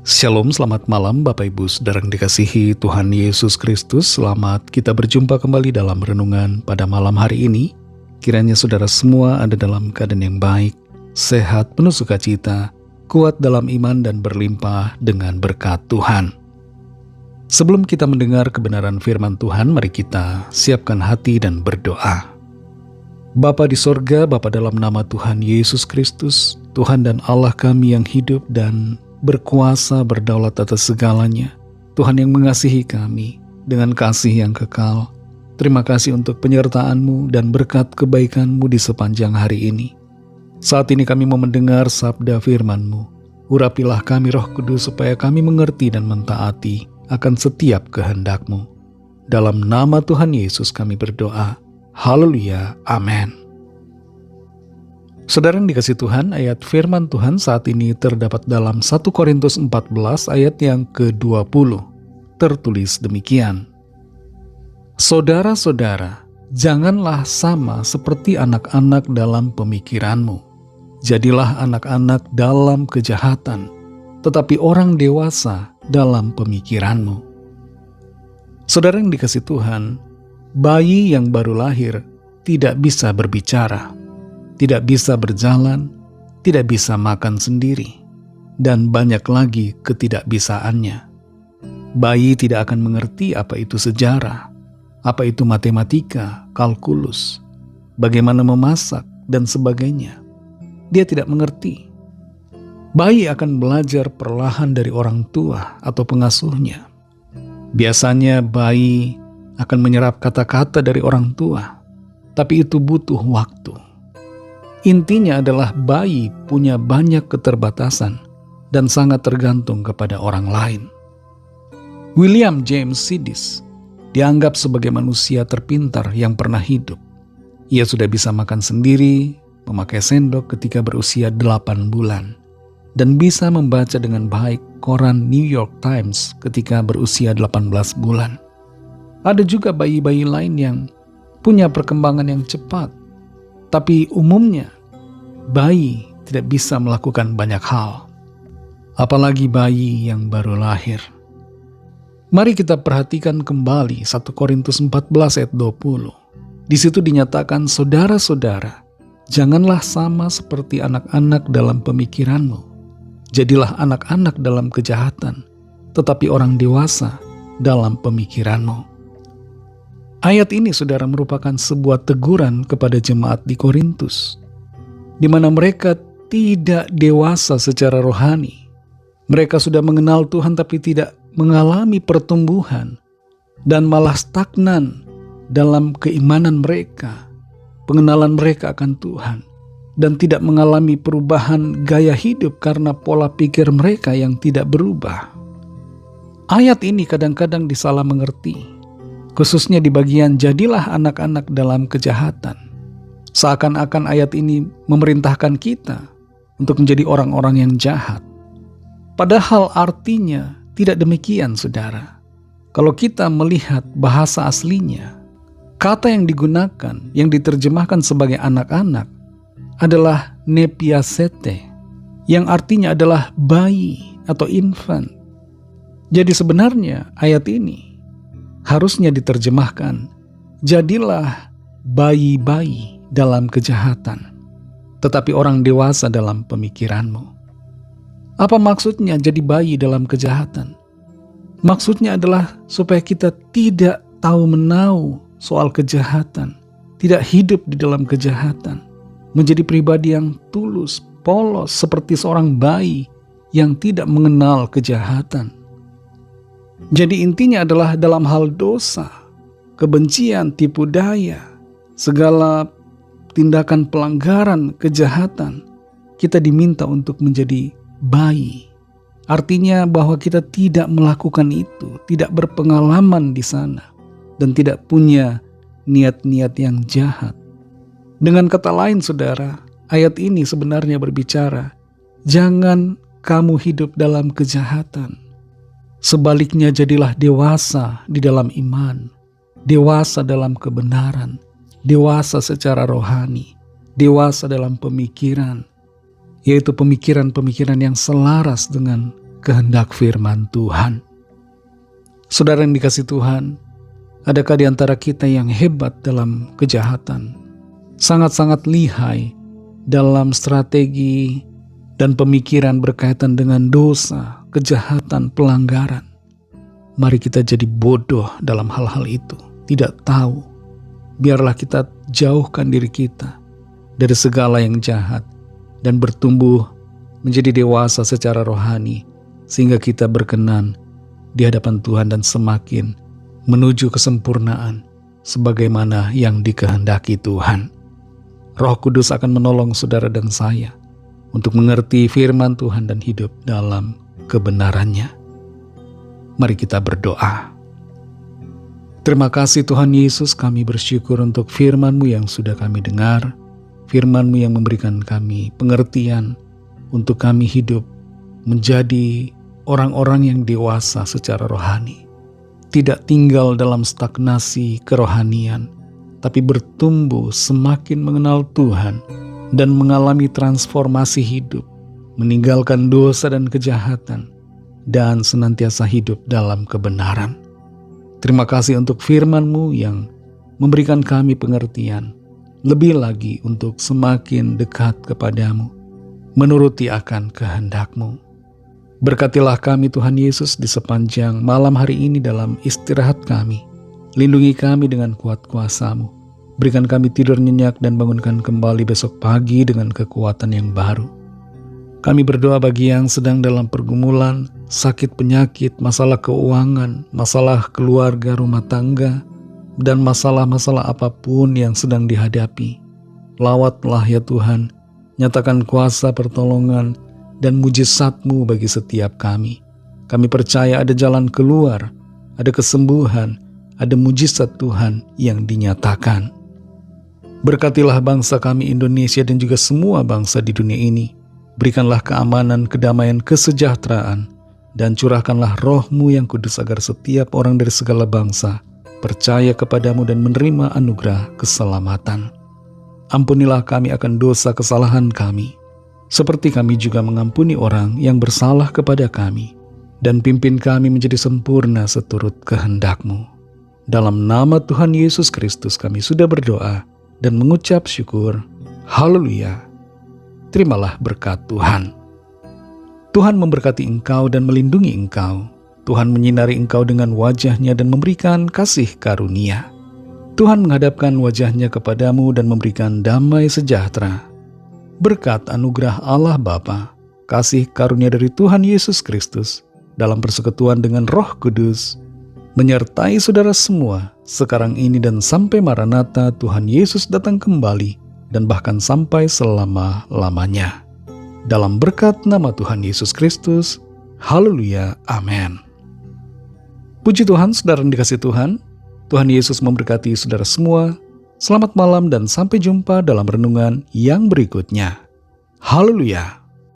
Shalom, selamat malam Bapak Ibu Saudara yang dikasihi Tuhan Yesus Kristus. Selamat kita berjumpa kembali dalam renungan pada malam hari ini. Kiranya saudara semua ada dalam keadaan yang baik, sehat, penuh sukacita, kuat dalam iman dan berlimpah dengan berkat Tuhan. Sebelum kita mendengar kebenaran firman Tuhan, mari kita siapkan hati dan berdoa. Bapa di sorga, Bapa dalam nama Tuhan Yesus Kristus, Tuhan dan Allah kami yang hidup dan berkuasa berdaulat atas segalanya, Tuhan yang mengasihi kami dengan kasih yang kekal. Terima kasih untuk penyertaan-Mu dan berkat kebaikan-Mu di sepanjang hari ini. Saat ini kami mau mendengar sabda firman-Mu. Urapilah kami Roh Kudus supaya kami mengerti dan mentaati akan setiap kehendak-Mu. Dalam nama Tuhan Yesus kami berdoa. Haleluya, amin. Saudara yang dikasihi Tuhan, ayat firman Tuhan saat ini terdapat dalam 1 Korintus 14 ayat yang ke-20. Tertulis demikian. Saudara-saudara, janganlah sama seperti anak-anak dalam pemikiranmu. Jadilah anak-anak dalam kejahatan, tetapi orang dewasa dalam pemikiranmu. Saudara yang dikasihi Tuhan, bayi yang baru lahir tidak bisa berbicara, tidak bisa berjalan, tidak bisa makan sendiri, dan banyak lagi ketidakbisaannya. Bayi tidak akan mengerti apa itu sejarah, apa itu matematika, kalkulus, bagaimana memasak, dan sebagainya. Dia tidak mengerti. Bayi akan belajar perlahan dari orang tua atau pengasuhnya. Biasanya bayi akan menyerap kata-kata dari orang tua, tapi itu butuh waktu. Intinya adalah bayi punya banyak keterbatasan dan sangat tergantung kepada orang lain. William James Sidis dianggap sebagai manusia terpintar yang pernah hidup. Ia sudah bisa makan sendiri, memakai sendok ketika berusia 8 bulan, dan bisa membaca dengan baik koran New York Times ketika berusia 18 bulan. Ada juga bayi-bayi lain yang punya perkembangan yang cepat, tapi umumnya bayi tidak bisa melakukan banyak hal, apalagi bayi yang baru lahir. Mari kita perhatikan kembali 1 Korintus 14 ayat 20. Di situ dinyatakan, saudara-saudara, janganlah sama seperti anak-anak dalam pemikiranmu. Jadilah anak-anak dalam kejahatan, tetapi orang dewasa dalam pemikiranmu. Ayat ini, saudara, merupakan sebuah teguran kepada jemaat di Korintus, di mana mereka tidak dewasa secara rohani. Mereka sudah mengenal Tuhan tapi tidak mengalami pertumbuhan dan malah stagnan dalam keimanan mereka, pengenalan mereka akan Tuhan, dan tidak mengalami perubahan gaya hidup karena pola pikir mereka yang tidak berubah. Ayat ini kadang-kadang disalah mengerti, khususnya di bagian jadilah anak-anak dalam kejahatan. Seakan-akan ayat ini memerintahkan kita untuk menjadi orang-orang yang jahat. Padahal artinya tidak demikian, saudara. Kalau kita melihat bahasa aslinya, kata yang digunakan, yang diterjemahkan sebagai anak-anak adalah nepiasete, yang artinya adalah bayi atau infant. Jadi sebenarnya ayat ini harusnya diterjemahkan, jadilah bayi-bayi dalam kejahatan, tetapi orang dewasa dalam pemikiranmu. Apa maksudnya jadi bayi dalam kejahatan? Maksudnya adalah supaya kita tidak tahu menau soal kejahatan, tidak hidup di dalam kejahatan, menjadi pribadi yang tulus, polos seperti seorang bayi yang tidak mengenal kejahatan. Jadi intinya adalah dalam hal dosa, kebencian, tipu daya, segala tindakan pelanggaran, kejahatan, kita diminta untuk menjadi bayi. Artinya bahwa kita tidak melakukan itu, tidak berpengalaman di sana, dan tidak punya niat-niat yang jahat. Dengan kata lain, saudara, ayat ini sebenarnya berbicara, jangan kamu hidup dalam kejahatan. Sebaliknya jadilah dewasa di dalam iman, dewasa dalam kebenaran, dewasa secara rohani, dewasa dalam pemikiran, yaitu pemikiran-pemikiran yang selaras dengan kehendak firman Tuhan. Saudara yang dikasihi Tuhan, adakah di antara kita yang hebat dalam kejahatan, sangat-sangat lihai dalam strategi dan pemikiran berkaitan dengan dosa, kejahatan, pelanggaran? Mari kita jadi bodoh dalam hal-hal itu, tidak tahu. Biarlah kita jauhkan diri kita dari segala yang jahat dan bertumbuh menjadi dewasa secara rohani, sehingga kita berkenan di hadapan Tuhan dan semakin menuju kesempurnaan sebagaimana yang dikehendaki Tuhan. Roh Kudus akan menolong saudara dan saya untuk mengerti firman Tuhan dan hidup dalam kebenarannya. Mari kita berdoa. Terima kasih Tuhan Yesus, kami bersyukur untuk firman-Mu yang sudah kami dengar, firman-Mu yang memberikan kami pengertian untuk kami hidup menjadi orang-orang yang dewasa secara rohani. Tidak tinggal dalam stagnasi kerohanian, tapi bertumbuh semakin mengenal Tuhan dan mengalami transformasi hidup, meninggalkan dosa dan kejahatan, dan senantiasa hidup dalam kebenaran. Terima kasih untuk firman-Mu yang memberikan kami pengertian, lebih lagi untuk semakin dekat kepadamu, menuruti akan kehendak-Mu. Berkatilah kami Tuhan Yesus di sepanjang malam hari ini dalam istirahat kami. Lindungi kami dengan kuat kuasa-Mu. Berikan kami tidur nyenyak dan bangunkan kembali besok pagi dengan kekuatan yang baru. Kami berdoa bagi yang sedang dalam pergumulan, sakit penyakit, masalah keuangan, masalah keluarga rumah tangga, dan masalah-masalah apapun yang sedang dihadapi. Lawatlah ya Tuhan, nyatakan kuasa pertolongan dan mujizat-Mu bagi setiap kami. Kami percaya ada jalan keluar, ada kesembuhan, ada mujizat Tuhan yang dinyatakan. Berkatilah bangsa kami Indonesia dan juga semua bangsa di dunia ini. Berikanlah keamanan, kedamaian, kesejahteraan, dan curahkanlah Roh-Mu yang kudus agar setiap orang dari segala bangsa percaya kepadamu dan menerima anugerah keselamatan. Ampunilah kami akan dosa kesalahan kami, seperti kami juga mengampuni orang yang bersalah kepada kami, dan pimpin kami menjadi sempurna seturut kehendak-Mu. Dalam nama Tuhan Yesus Kristus kami sudah berdoa dan mengucap syukur. Haleluya. Terimalah berkat Tuhan. Tuhan memberkati engkau dan melindungi engkau. Tuhan menyinari engkau dengan wajah-Nya dan memberikan kasih karunia. Tuhan menghadapkan wajah-Nya kepadamu dan memberikan damai sejahtera. Berkat anugerah Allah Bapa, kasih karunia dari Tuhan Yesus Kristus, dalam persekutuan dengan Roh Kudus, menyertai saudara semua, sekarang ini dan sampai Maranatha Tuhan Yesus datang kembali, dan bahkan sampai selama-lamanya. Dalam berkat nama Tuhan Yesus Kristus, haleluya, amin. Puji Tuhan, saudara yang dikasihi Tuhan, Tuhan Yesus memberkati saudara semua. Selamat malam dan sampai jumpa dalam renungan yang berikutnya. Haleluya.